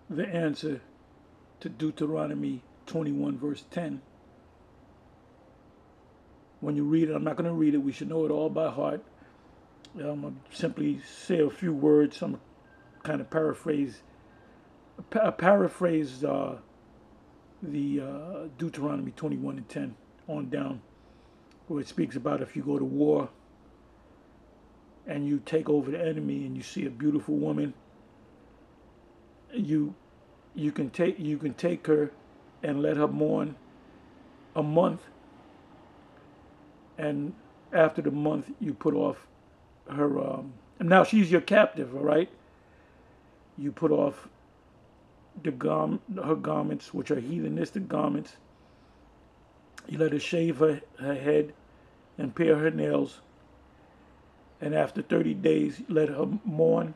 the answer to Deuteronomy 21, verse 10. When you read it, I'm not going to read it. We should know it all by heart. I'm going to simply say a few words. I'm kind of paraphrase the Deuteronomy 21 and 10 on down, where it speaks about if you go to war and you take over the enemy and you see a beautiful woman, you you can take her and let her mourn a month, and after the month you put off her. Now she's your captive, all right. You put off her garments, which are heathenistic garments. You let her shave her head and pare her nails, and after 30 days, let her mourn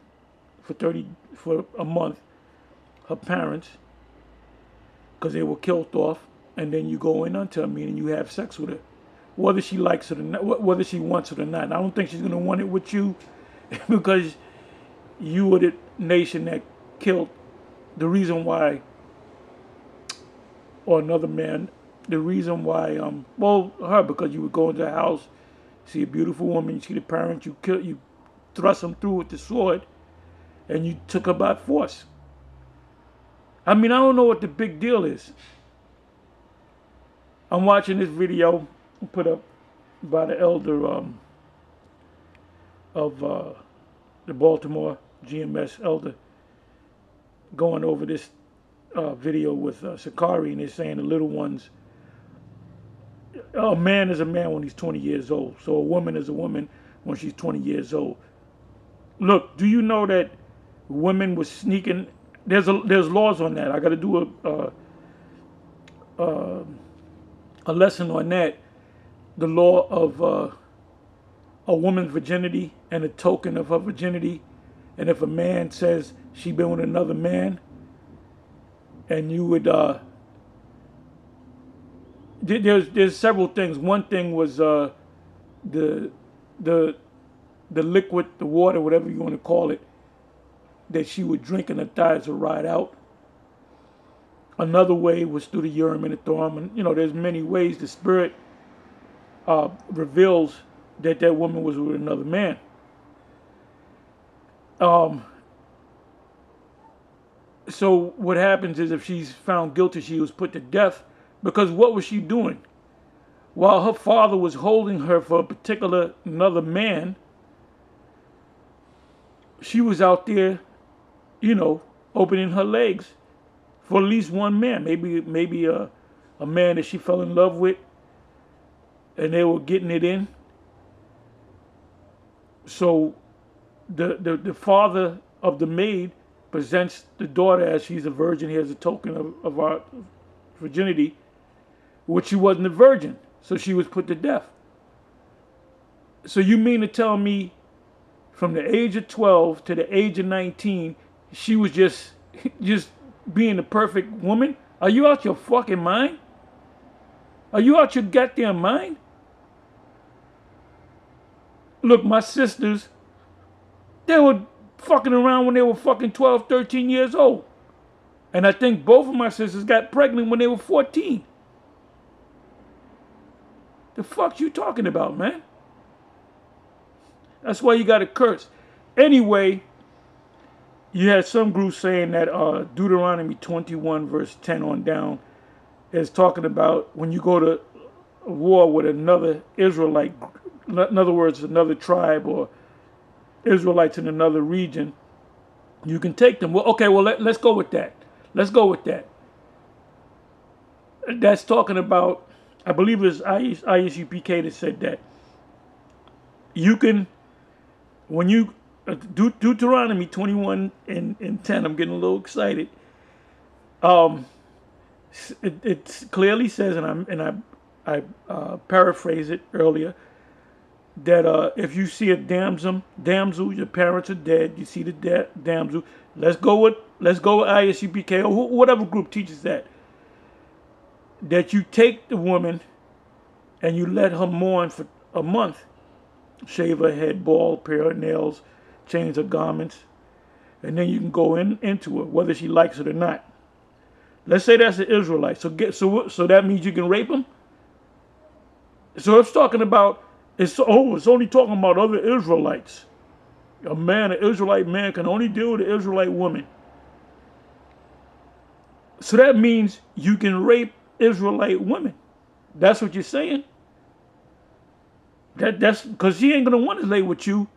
for a month her parents because they were killed off, and then you go in unto her, meaning you have sex with her, whether she likes it or not, whether she wants it or not. And I don't think she's gonna want it with you because you were the nation that killed the reason why, or another man, the reason why, well, her, because you would go into the house, see a beautiful woman, you see the parents, you thrust them through with the sword, and you took her by force. I mean, I don't know what the big deal is. I'm watching this video put up by the elder of the Baltimore GMS elder, going over this video with Sakari, and they're saying the little ones, a man is a man when he's 20 years old. So a woman is a woman when she's 20 years old. Look, do you know that women were sneaking? There's laws on that. I got to do a lesson on that. The law of a woman's virginity and a token of her virginity. And if a man says she been with another man, and you would there's several things. One thing was the the liquid, the water, whatever you want to call it, that she would drink and her thighs would ride out. Another way was through the urim and the thummim, and there's many ways the spirit reveals that that woman was with another man. So what happens is if she's found guilty, she was put to death, because what was she doing? While her father was holding her for a particular another man, she was out there, opening her legs for at least one man, maybe a man that she fell in love with, and they were getting it in. So the father of the maid presents the daughter as she's a virgin. Here's a token of our virginity, which she wasn't a virgin, so she was put to death. So you mean to tell me from the age of 12 to the age of 19, she was just being the perfect woman? Are you out your fucking mind? Are you out your goddamn mind? Look, my sisters, they were fucking around when they were fucking 12, 13 years old. And I think both of my sisters got pregnant when they were 14. The fuck you talking about, man? That's why you got to curse. Anyway, you had some group saying that Deuteronomy 21 verse 10 on down is talking about when you go to war with another Israelite, in other words, another tribe or Israelites in another region, you can take them. Well, okay, well, let's go with that. Let's go with that. That's talking about, I believe it was ISUPK that said that. You can, when you, Deuteronomy 21 and 10, I'm getting a little excited. It clearly says, and I paraphrased it earlier, that if you see a damsel, your parents are dead. You see the damsel. Let's go with ISUPK or whatever group teaches that. That you take the woman and you let her mourn for a month, shave her head bald, pare her nails, change her garments, and then you can go into her, whether she likes it or not. Let's say that's an Israelite. So that means you can rape them. So it's talking about it's only talking about other Israelites. An Israelite man can only deal with an Israelite woman. So that means you can rape Israelite women. That's what you're saying. That's because she ain't gonna want to lay with you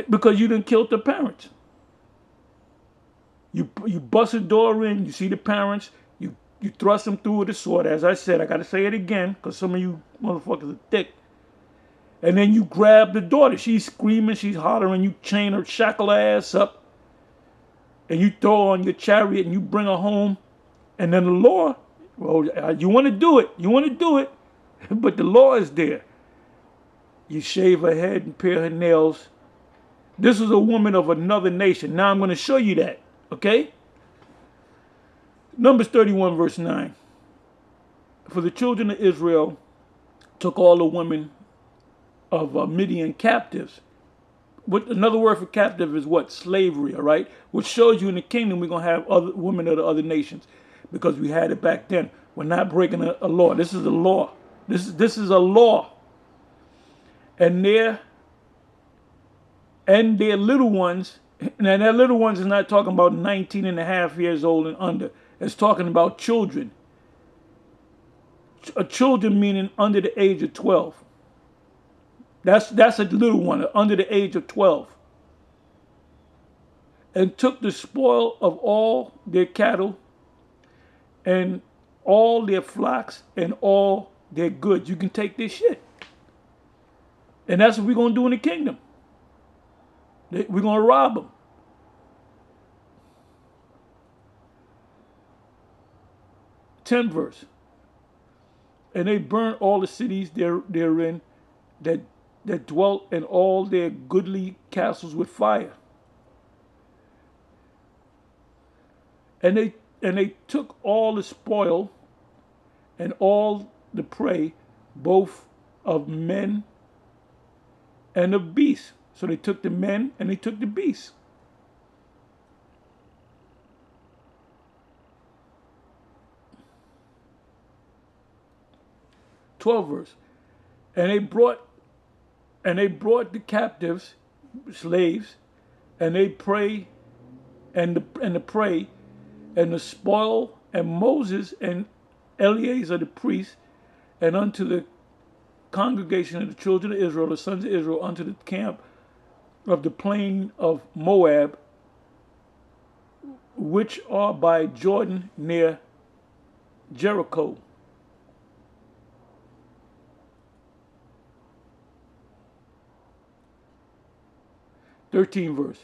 because you done killed the parents. You bust a door in, you see the parents, you thrust them through with a sword. As I said, I gotta say it again because some of you motherfuckers are thick. And then you grab the daughter. She's screaming, she's hollering, you chain her, shackle her ass up, and you throw her on your chariot and you bring her home. And then the law, well, you want to do it, but the law is there. You shave her head and pare her nails. This is a woman of another nation. Now I'm going to show you that, okay? Numbers 31, verse 9. For the children of Israel took all the women of Midian captives. Another word for captive is what? Slavery, all right? Which shows you in the kingdom we're going to have other women of the other nations because we had it back then. We're not breaking a law. This is a law. This is a law. And their little ones, now their little ones is not talking about 19 and a half years old and under. It's talking about children. Children meaning under the age of 12. That's a little one, under the age of 12. And took the spoil of all their cattle and all their flocks and all their goods. You can take this shit. And that's what we're going to do in the kingdom. We're going to rob them. Tenth verse. And they burnt all the cities therein that dwelt in all their goodly castles with fire. And they took all the spoil and all the prey, both of men and of beasts. So they took the men and they took the beasts. Twelfth verse. And they brought the captives, slaves, and they prey and the prey and the spoil, and Moses and Eleazar the priest, and unto the congregation of the children of Israel, the sons of Israel, unto the camp of the plain of Moab, which are by Jordan near Jericho. Thirteenth verse.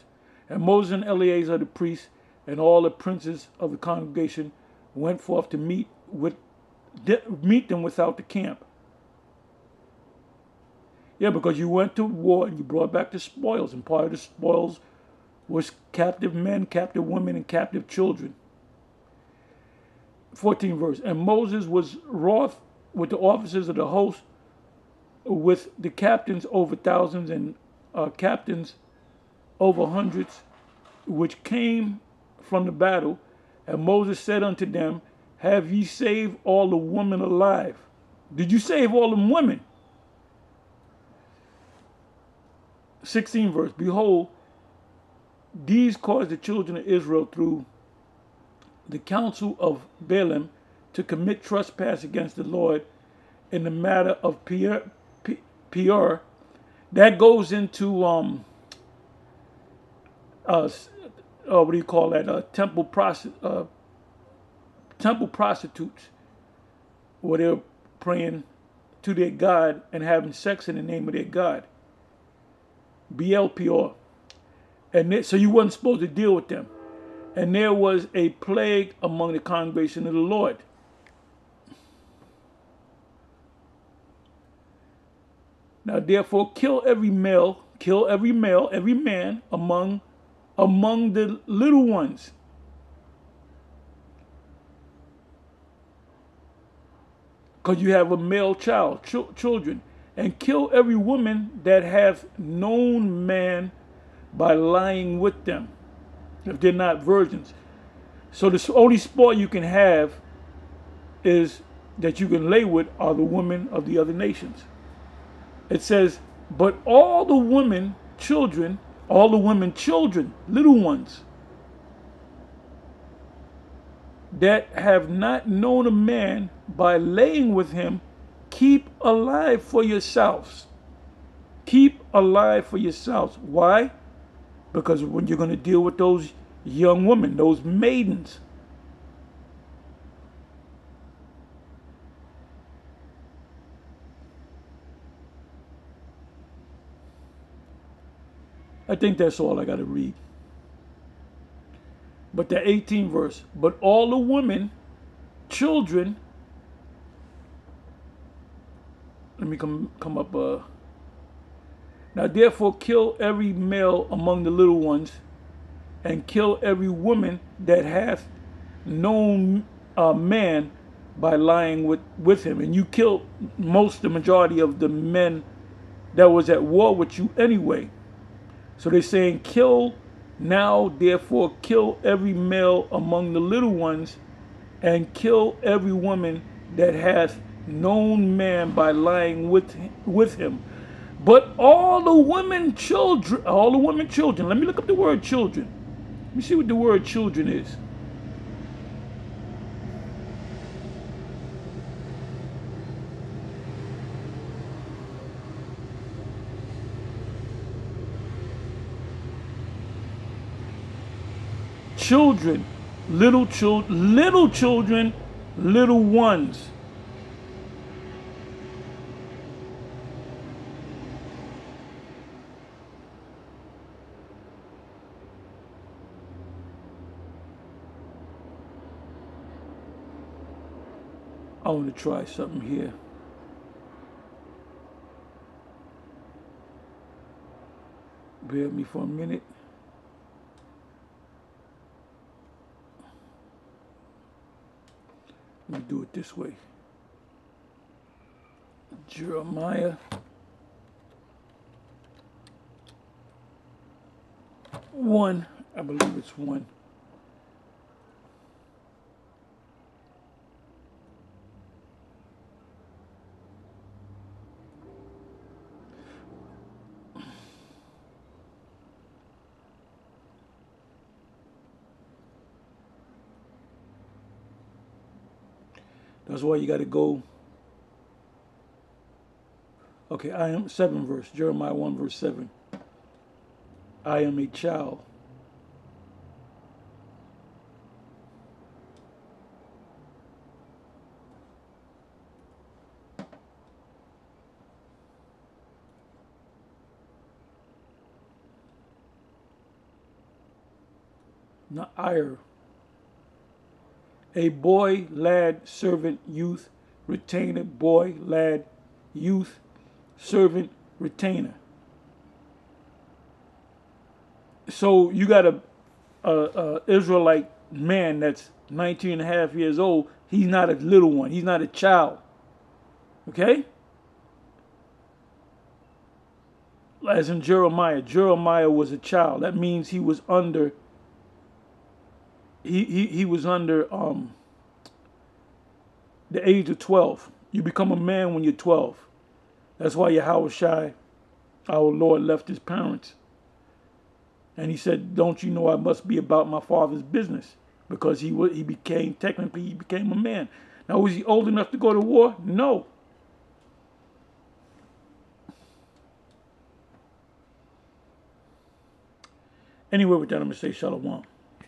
And Moses and Eleazar the priest and all the princes of the congregation went forth to meet them without the camp. Yeah, because you went to war and you brought back the spoils, and part of the spoils was captive men, captive women, and captive children. 14th verse. And Moses was wroth with the officers of the host, with the captains over thousands and captains over hundreds, which came from the battle. And Moses said unto them, have ye saved all the women alive? Did you save all them women? 16th verse. Behold, these caused the children of Israel through the counsel of Balaam to commit trespass against the Lord in the matter of Peor. That goes into what do you call that? Temple prostitutes, where they're praying to their God and having sex in the name of their God. BLPR. And so you wasn't supposed to deal with them. And there was a plague among the congregation of the Lord. Now therefore kill every male, every man among the little ones. Because you have a male child, children. And kill every woman that hath known man by lying with them. if they're not virgins. So the only sport you can have is that you can lay with are the women of the other nations. It says, but all the women, children, little ones, that have not known a man by laying with him, keep alive for yourselves. Keep alive for yourselves. Why? Because when you're going to deal with those young women, those maidens, I think that's all I got to read. But the 18th verse, but all the women, children, let me come up. Now therefore kill every male among the little ones, and kill every woman that hath known a man by lying with him. And you killed the majority of the men that was at war with you anyway. So they're saying kill now, therefore kill every male among the little ones, and kill every woman that hath known man by lying with him. But all the women children, let me look up the word children. Let me see what the word children is. Children, little children, little ones. I want to try something here. Bear with me for a minute. Let me do it this way. Jeremiah 1, I believe it's 1. That's why you got to go. Okay, I am 7 verse, Jeremiah 1 verse 7. I am a child. Not ire. A boy, lad, servant, youth, retainer, boy, lad, youth, servant, retainer. So you got a Israelite man that's 19 and a half years old. He's not a little one. He's not a child. Okay? As in Jeremiah was a child. That means he was under he was under the age of 12. You become a man when you're 12. That's why Yahweh our Lord, left his parents. And he said, don't you know I must be about my father's business? Because he became a man. Now, was he old enough to go to war? No. Anyway, with that, I'm going to say shalom.